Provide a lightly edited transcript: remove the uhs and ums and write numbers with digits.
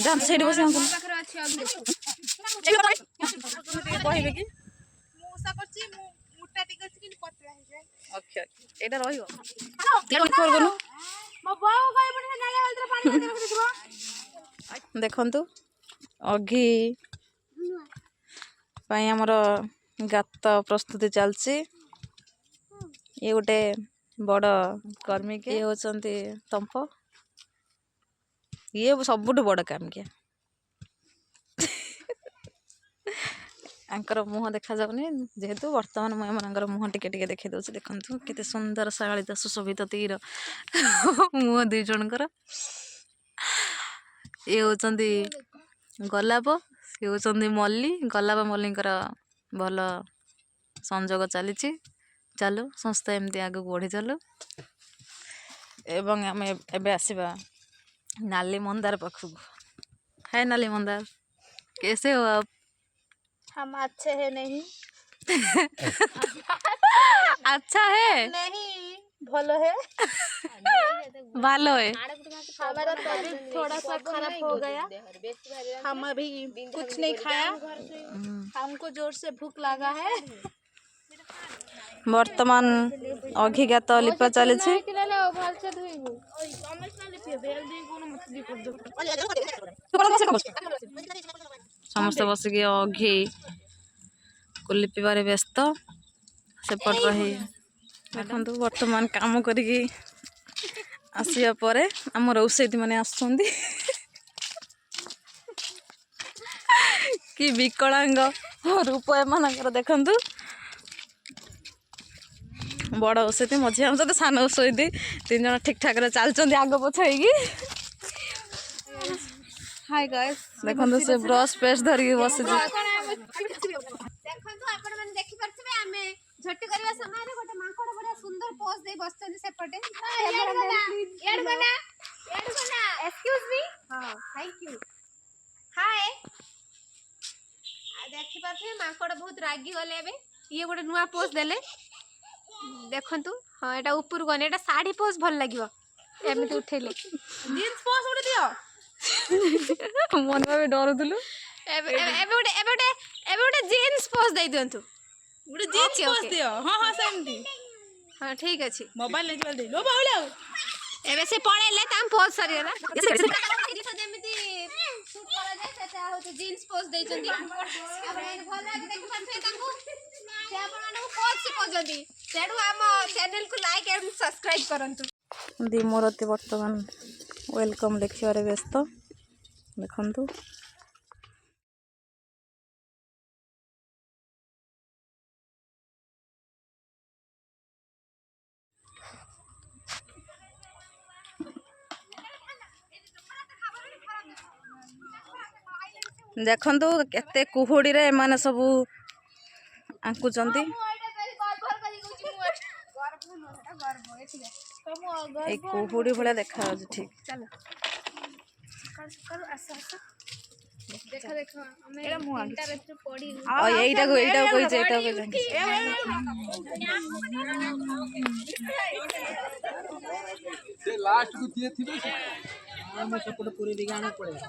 जान सेठी बस ମୋ ପାଖରେ ଅଛି କହିବେ କି ମୁଁ ଓଷା କରୁଛି ମୁଁ ମୋଟା ଟିକେ ଅଛି କିନ୍ତୁ ପତଳା ହେଇଯାଏ। ଓକେ ଏଇଟା ରହିବ କରବନି ମୋ ବୋଉ କହିବନି ସେ ନାଳିଆ ହଳଦୀରେ ପାଣି ପକେଇ ରଖିଥିବ। ଦେଖନ୍ତୁ ଅଘି ପାଇଁ ଆମର ଗାତ ପ୍ରସ୍ତୁତି ଚାଲିଛି। ଇଏ ଗୋଟେ ବଡ଼ କର୍ମୀ ଇଏ ହେଉଛନ୍ତି ତମ୍ପ। ଇଏ ସବୁଠୁ ବଡ଼ କାମିକିଆ। ଆଙ୍କର ମୁହଁ ଦେଖାଯାଉନି ଯେହେତୁ ବର୍ତ୍ତମାନ ମୁଁ ଏମାନଙ୍କର ମୁହଁ ଟିକେ ଟିକେ ଦେଖେଇ ଦେଉଛି। ଦେଖନ୍ତୁ କେତେ ସୁନ୍ଦର ଶାଳିତ ସୁଶୋଭିତ ତୀର ମୁହଁ ଦୁଇ ଜଣଙ୍କର। ଇଏ ହେଉଛନ୍ତି ଗୋଲାପ, ସିଏ ହେଉଛନ୍ତି ମଲ୍ଲି। ଗୋଲାପ ମଲ୍ଲିଙ୍କର ଭଲ ସଂଯୋଗ ଚାଲିଛି। ଚାଲୁ ସଂସ୍ଥା ଏମିତି ଆଗକୁ ବଢ଼ି ଚାଲୁ। ଏବଂ ଆମେ ଏବେ ଆସିବା नाली मंदार पाखु। है नाली मंदार, कैसे हो आप? हम अच्छे हैं नहीं। अच्छा है नहीं भलो है। भालो है। हमारा तबीयत थोड़ा सा खराब हो गया। हम अभी कुछ नहीं खाया, हमको जोर से भूख लगा है। वर्तमान अघिगात लिपा चली समस्त बसिक अघि को लिपारे व्यस्त सेपट रही देखु वर्तमान काम करिकी आसिया परे आम रोसैती माने आसुछंती कि विकलांग रूप एमानकर देखंतु बड़ ओसैती मझी आम सहित सान ओसैती तीन जन ठीक ठाक चलते आग पछ हाय गाइस देखंतु से ब्रश पेस्ट धरिकी बसी झटी करबा समय रे गोटे मांकड़ बडा सुंदर पोज दे बसचनी सेपटे एक्सक्यूज मी हां थैंक यू हाय देखि पाथे मांकड़ बहुत रागी गले बे ये गोटे नुवा पोज देले देखंतु हां एटा ऊपर गने एटा साड़ी पोज भल लागिवो एमिति उठेले जींस पोज उडे दियो मन में डरुदलु एबे गोटे जींस पोज दे दियंतु गुडे जींस पोज दियो हां हां सेमती हां ठीक अछि मोबाइल ले दे लो बावले एबे से पळेले ताम पोज सरी गेला जेमिति शूट करा जाय सेटा होते जींस पोज दैचंदी आपण भल लागे देखि पाथे तांको से आपण पोज सिखोजंदी सेडु हम चैनल को लाइक एंड सब्सक्राइब करंतु दिमोरती वर्तमान वेलकम लिखिबारे व्यस्त देखंतु देखंतु केते कुहुडी रे माने सब आंकुचंती ए कुहुडी भला देखा ठीक चलो कर देखो देखो हमें इंटरेस्ट पड़ी एटा को कहि जे एटा को लास्ट को दिए थी हम सपोर्ट पूरी दिगाना पड़ेगा।